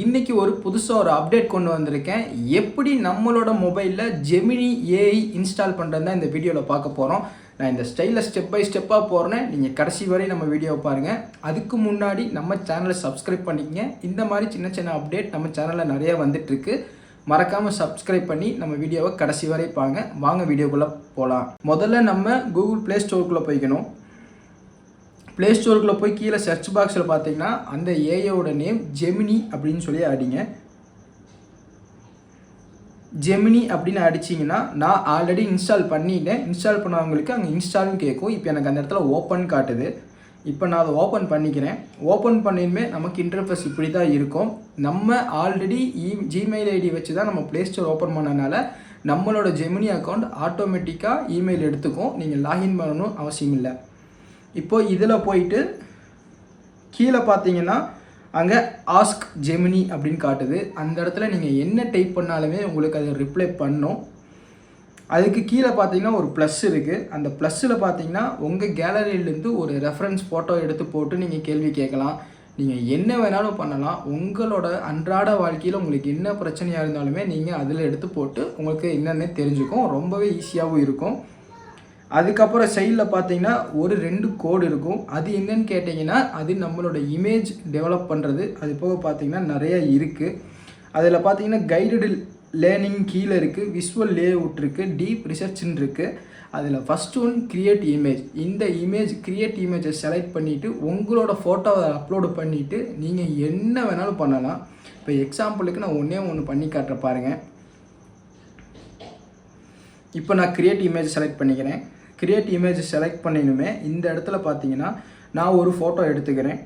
இன்னைக்கு ஒரு புதுசாக ஒரு அப்டேட் கொண்டு வந்திருக்கேன். எப்படி நம்மளோட மொபைலில் ஜெமினி ஏஐ இன்ஸ்டால் பண்ணுறது தான் இந்த வீடியோவில் பார்க்க போகிறோம். நான் இந்த ஸ்டைலில் ஸ்டெப் பை ஸ்டெப்பாக போகிறேன். நீங்கள் கடைசி வரை நம்ம வீடியோவை பாருங்கள். அதுக்கு முன்னாடி நம்ம சேனலை சப்ஸ்கிரைப் பண்ணிக்கங்க. இந்த மாதிரி சின்ன சின்ன அப்டேட் நம்ம சேனலில் நிறைய வந்துட்டுருக்கு. மறக்காமல் சப்ஸ்கிரைப் பண்ணி நம்ம வீடியோவை கடைசி வரை வாங்க வீடியோக்குள்ளே போகலாம். முதல்ல நம்ம கூகுள் ப்ளே ஸ்டோருக்குள்ளே போய்க்கணும். ப்ளே ஸ்டோருக்குள்ளே போய் கீழே சர்ச் பாக்ஸில் பார்த்தீங்கன்னா அந்த ஏஐயோட நேம் ஜெமினி அப்படின்னு சொல்லி அடிங்க. ஜெமினி அப்படின்னு அடிச்சிங்கன்னா நான் ஆல்ரெடி இன்ஸ்டால் பண்ணிட்டேன். இன்ஸ்டால் பண்ணவங்களுக்கு அங்கே இன்ஸ்டால்னு கேட்கும். இப்போ எனக்கு அந்த இடத்துல ஓப்பன் காட்டுது. இப்போ நான் அதை ஓப்பன் பண்ணிக்கிறேன். ஓப்பன் பண்ணியுமே நமக்கு இன்டர்ஃபேஸ் இப்படி தான் இருக்கும். நம்ம ஆல்ரெடி ஜிமெயில் ஐடி வச்சு தான் நம்ம ப்ளே ஸ்டோர் ஓப்பன் பண்ணனால நம்மளோட ஜெமினி அக்கௌண்ட் ஆட்டோமேட்டிக்காக இமெயில் எடுத்துக்கும். நீங்கள் லாகின் பண்ணணும் அவசியம் இல்லை. இப்போ இதில் போயிட்டு கீழே பார்த்தீங்கன்னா அங்கே ஆஸ்க் ஜெமினி அப்படின்னு காட்டுது. அந்த இடத்துல நீங்கள் என்ன டைப் பண்ணாலுமே உங்களுக்கு அது ரிப்ளை பண்ணும். அதுக்கு கீழே பார்த்தீங்கன்னா ஒரு ப்ளஸ் இருக்குது. அந்த ப்ளஸ்ஸில் பார்த்தீங்கன்னா உங்கள் கேலரியிலேருந்து ஒரு ரெஃபரன்ஸ் ஃபோட்டோ எடுத்து போட்டு நீங்கள் கேள்வி கேட்கலாம். நீங்கள் என்ன வேணாலும் பண்ணலாம். உங்களோட அன்றாட வாழ்க்கையில் உங்களுக்கு என்ன பிரச்சனையாக இருந்தாலுமே நீங்கள் அதில் எடுத்து போட்டு உங்களுக்கு என்னென்ன தெரிஞ்சுக்கும். ரொம்பவே ஈஸியாகவும் இருக்கும். அதுக்கப்புறம் சைடில் பார்த்தீங்கன்னா ஒரு 2 கோடு இருக்கும். அது என்னன்னு கேட்டிங்கன்னா அது நம்மளோட இமேஜ் டெவலப் பண்ணுறது. அது போக பார்த்தீங்கன்னா நிறைய இருக்குது. அதில் பார்த்தீங்கன்னா கைடடு லேர்னிங் கீழே இருக்குது, விஷுவல் லேஅவுட் இருக்குது, டீப் ரிசர்ச்ன்னு இருக்குது. அதில் ஃபஸ்ட் ஒன் கிரியேட் இமேஜ். இந்த இமேஜ் கிரியேட் இமேஜை செலக்ட் பண்ணிவிட்டு உங்களோட ஃபோட்டோவை அப்லோடு பண்ணிவிட்டு நீங்கள் என்ன வேணாலும் பண்ணலாம். இப்போ எக்ஸாம்பிளுக்கு நான் ஒன்று பண்ணி காட்டுற பாருங்கள். இப்போ நான் கிரியேட் இமேஜ் செலக்ட் பண்ணிக்கிறேன். கிரியேட் இமேஜ் செலக்ட் பண்ணினுமே இந்த இடத்துல பார்த்தீங்கன்னா நான் ஒரு ஃபோட்டோ எடுத்துக்கிறேன்.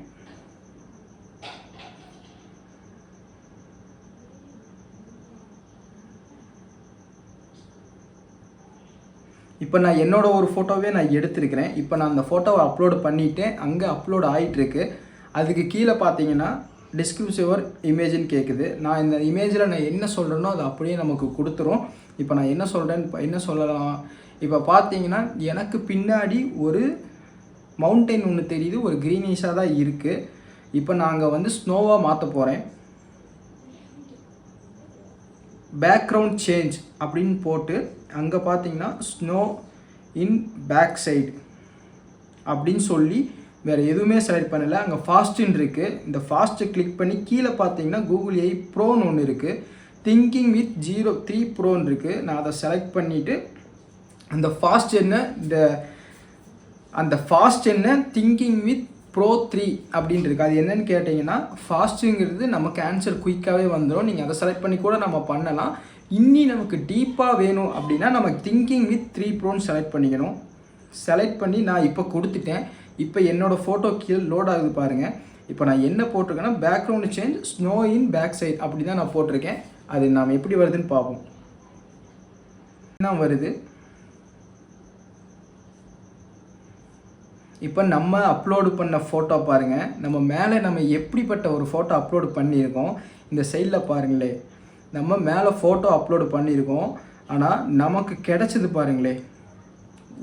இப்போ நான் என்னோட ஒரு ஃபோட்டோவே நான் எடுத்துருக்கிறேன். இப்போ நான் அந்த ஃபோட்டோவை அப்லோடு பண்ணிவிட்டேன். அங்கே அப்லோடு ஆகிட்டுருக்கு. அதுக்கு கீழே பார்த்தீங்கன்னா டிஸ்கிரிப்ஷன் யுவர் இமேஜ்னு கேட்குது. நான் இந்த இமேஜில் நான் என்ன சொல்கிறேனோ அது அப்படியே நமக்கு கொடுத்துரும். இப்போ நான் என்ன சொல்லலாம். இப்போ பார்த்தீங்கன்னா எனக்கு பின்னாடி ஒரு மவுண்டைன் ஒன்று தெரியுது. ஒரு க்ரீனிஷாக தான் இருக்குது. இப்போ நான் அங்கே ஸ்னோவாக மாற்ற போகிறேன். பேக்ரவுண்ட் சேஞ்ச் அப்படின்னு போட்டு அங்கே பார்த்தீங்கன்னா ஸ்னோ இன் பேக் சைடு அப்படின்னு சொல்லி வேறு எதுவுமே செலக்ட் பண்ணலை. அங்கே ஃபாஸ்ட்டுன்னு இருக்குது. இந்த ஃபாஸ்ட்டை கிளிக் பண்ணி கீழே பார்த்தீங்கன்னா கூகுள் ஏஐ ப்ரோன்னு ஒன்று இருக்குது. திங்கிங் வித் 03 ப்ரோன்னு இருக்குது. நான் அதை செலக்ட் பண்ணிவிட்டு அந்த ஃபாஸ்ட் என்ன திங்கிங் வித் ப்ரோ 3 அப்படின்னு இருக்குது. அது என்னன்னு கேட்டிங்கன்னா ஃபாஸ்ட்டுங்கிறது நமக்கு ஆன்சர் குயிக்காகவே வந்துடும். நீங்கள் அதை செலக்ட் பண்ணி கூட நம்ம பண்ணலாம். இன்னி நமக்கு டீப்பாக வேணும் அப்படின்னா நம்ம திங்கிங் வித் 3 ப்ரோன்னு செலக்ட் பண்ணிக்கணும். செலக்ட் பண்ணி நான் இப்போ கொடுத்துட்டேன். இப்போ என்னோடய ஃபோட்டோ கீழே லோட் ஆகுது பாருங்கள். இப்போ நான் என்ன போட்டிருக்கேன்னா பேக்ரவுண்ட் சேஞ்ச் ஸ்னோ இன் பேக் சைடு அப்படி தான் நான் போட்டிருக்கேன். அது நாம் எப்படி வருதுன்னு பார்ப்போம். என்ன வருது. இப்போ நம்ம அப்லோடு பண்ண ஃபோட்டோ பாருங்கள். நம்ம மேலே நம்ம எப்படிப்பட்ட ஒரு ஃபோட்டோ அப்லோடு பண்ணியிருக்கோம். இந்த சைடில் பாருங்களே, நம்ம மேலே ஃபோட்டோ அப்லோடு பண்ணியிருக்கோம். ஆனால் நமக்கு கிடைச்சது பாருங்களே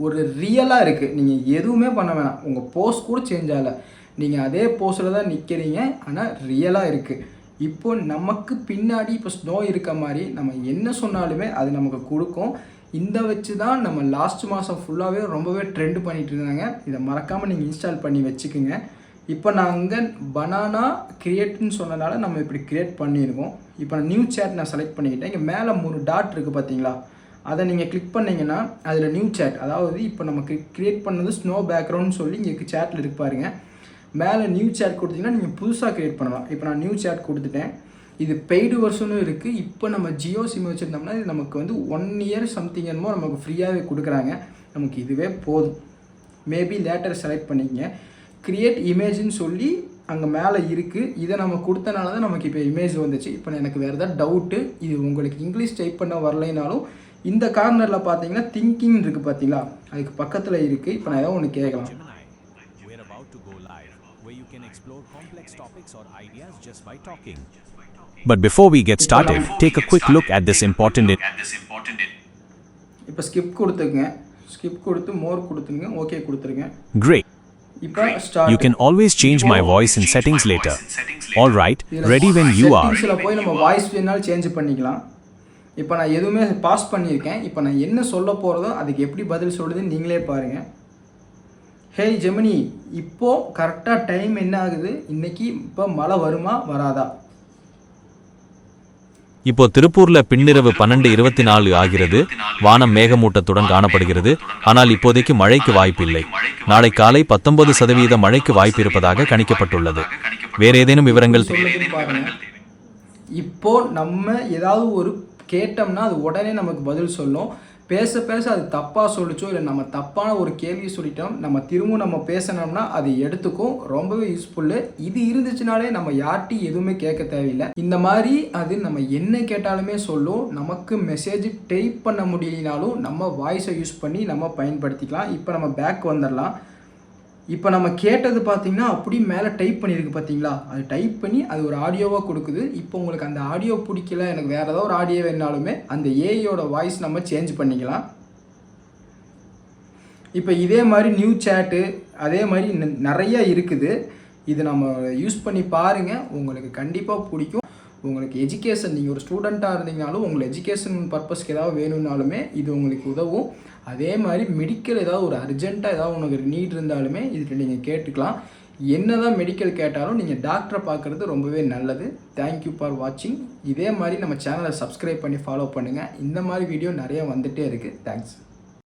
ஒரு ரியலாக இருக்குது. நீங்கள் எதுவுமே பண்ண வேணாம். உங்கள் போஸ் கூட சேஞ்ச் ஆகலை. நீங்கள் அதே போஸில் தான் நிற்கிறீங்க. ஆனால் ரியலாக இருக்குது. இப்போ நமக்கு பின்னாடி இப்போ ஸ்னோ இருக்க மாதிரி நம்ம என்ன சொன்னாலுமே அது நமக்கு கொடுக்கும். இந்த வச்சு தான் நம்ம லாஸ்ட் மாதம் ஃபுல்லாகவே ரொம்பவே ட்ரெண்ட் பண்ணிகிட்டு இருந்தாங்க. இதை மறக்காமல் நீங்கள் இன்ஸ்டால் பண்ணி வச்சுக்கோங்க. இப்போ நான் அங்கே பனானா கிரியேட்னு சொன்னனால நம்ம இப்படி க்ரியேட் பண்ணியிருக்கோம். இப்போ நான் நியூ சேட் நான் செலக்ட் பண்ணிக்கிட்டேன். இங்கே மேலே 3 டாட் இருக்குது பார்த்தீங்களா, அதை நீங்கள் கிளிக் பண்ணிங்கன்னா அதில் நியூ சேட், அதாவது இப்போ நம்ம க்ரியேட் பண்ணது ஸ்னோ பேக்ரவுண்ட்னு சொல்லி இங்கே சேட்டில் இருக்கு பாருங்கள். மேலே நியூ சேட் கொடுத்தீங்கன்னா நீங்கள் புதுசாக க்ரியேட் பண்ணலாம். இப்போ நான் நியூ சேட் கொடுத்துட்டேன். இது பெய்டு வெர்ஷனும் இருக்குது. இப்போ நம்ம ஜியோ சிம் வச்சுருந்தோம்னா இது நமக்கு 1 இயர் சம்திங் என்னமோ நமக்கு ஃப்ரீயாகவே கொடுக்குறாங்க. நமக்கு இதுவே போதும். மேபி லேட்டர் செலக்ட் பண்ணிக்கங்க. க்ரியேட் இமேஜ்னு சொல்லி அங்கே மேலே இருக்குது. இதை நம்ம கொடுத்தனால தான் நமக்கு இப்போ இமேஜ் வந்துச்சு. இப்போ எனக்கு வேறு ஏதாவது டவுட்டு, இது உங்களுக்கு இங்கிலீஷ் டைப் பண்ண வரலைனாலும் இந்த கார்னரில் பார்த்தீங்கன்னா திங்கிங் இருக்குது பார்த்தீங்களா, அதுக்கு பக்கத்தில் இருக்குது. இப்போ நான் ஏதாவது ஒன்று கேட்கலாம். But before we get started, take a quick look at this important இப்போ ஸ்கிப் கொடுத்துங்க. ஸ்கிப் கொடுத்து மோர் கொடுத்துருங்க. ஓகே கொடுத்துருங்க. Great. இப்போ start. You can always change my voice in settings later. Alright, ready when you are. செட்டிங்ஸில் போய் நம்ம voice வேணாலும் சேஞ்ச் பண்ணிக்கலாம். இப்போ நான் எதுவுமே பாஸ் பண்ணியிருக்கேன். இப்போ நான் என்ன சொல்ல போகிறதோ அதுக்கு எப்படி பதில் சொல்லுதுன்னு நீங்களே பாருங்கள். ஹே ஜெமினி, இப்போது கரெக்டாக டைம் என்ன ஆகுது? இன்னைக்கு இப்போ மழை வருமா வராதா? இப்போ திருப்பூர்ல பின்னிரவு 12:24 ஆகிறது. வானம் மேகமூட்டத்துடன் காணப்படுகிறது. ஆனால் இப்போதைக்கு மழைக்கு வாய்ப்பில்லை. நாளை காலை 19% மழைக்கு வாய்ப்பு இருப்பதாக கணிக்கப்பட்டுள்ளது. வேற ஏதேனும் விவரங்கள் பாருங்க. இப்போ நம்ம ஏதாவது ஒரு கேட்டோம்னா அது உடனே நமக்கு பதில் சொல்லும். பேச பேச அது தப்பாக சொல்லிச்சோ இல்லை நம்ம தப்பான ஒரு கேள்வி சொல்லிட்டோம் நம்ம திரும்ப நம்ம பேசினோம்னா அது எடுத்துக்கும். ரொம்பவே யூஸ்ஃபுல்லு. இது இருந்துச்சுனாலே நம்ம யார்ட்டையும் எதுவுமே கேட்க தேவையில்லை. இந்த மாதிரி அது நம்ம என்ன கேட்டாலுமே சொல்லும். நமக்கு மெசேஜ் டைப் பண்ண முடியலனாலும் நம்ம வாய்ஸை யூஸ் பண்ணி நம்ம பயன்படுத்திக்கலாம். இப்போ நம்ம பேக் வந்துடலாம். இப்போ நம்ம கேட்டது பார்த்தீங்கன்னா அப்படி மேலே டைப் பண்ணியிருக்கு பார்த்தீங்களா? அது டைப் பண்ணி அது ஒரு ஆடியோவாக கொடுக்குது. இப்போ உங்களுக்கு அந்த ஆடியோ பிடிக்கல, எனக்கு வேறு ஏதாவது ஒரு ஆடியோ வேணாலுமே அந்த ஏஐயோட வாய்ஸ் நம்ம சேஞ்ச் பண்ணிக்கலாம். இப்போ இதே மாதிரி நியூ சேட்டு அதே மாதிரி நிறையா இருக்குது. இது நம்ம யூஸ் பண்ணி பாருங்கள், உங்களுக்கு கண்டிப்பாக பிடிக்கும். உங்களுக்கு எஜுகேஷன், நீங்கள் ஒரு ஸ்டூடெண்ட்டாக இருந்தீங்கனாலும் உங்களுக்கு எஜுகேஷன் பர்பஸ்க்கு ஏதாவது வேணும்னாலுமே இது உங்களுக்கு உதவும். அதே மாதிரி மெடிக்கல் ஏதாவது ஒரு அர்ஜென்ட்டாக ஏதாவது உங்களுக்கு நீட் இருந்தாலுமே இதுக்கு நீங்கள் கேட்டுக்கலாம். என்ன தான் மெடிக்கல் கேட்டாலும் நீங்கள் டாக்டரை பார்க்குறது ரொம்பவே நல்லது. தேங்க்யூ ஃபார் வாட்சிங். இதே மாதிரி நம்ம சேனலை சப்ஸ்கிரைப் பண்ணி ஃபாலோ பண்ணுங்கள். இந்த மாதிரி வீடியோ நிறையா வந்துகிட்டே இருக்குது. தேங்க்ஸ்.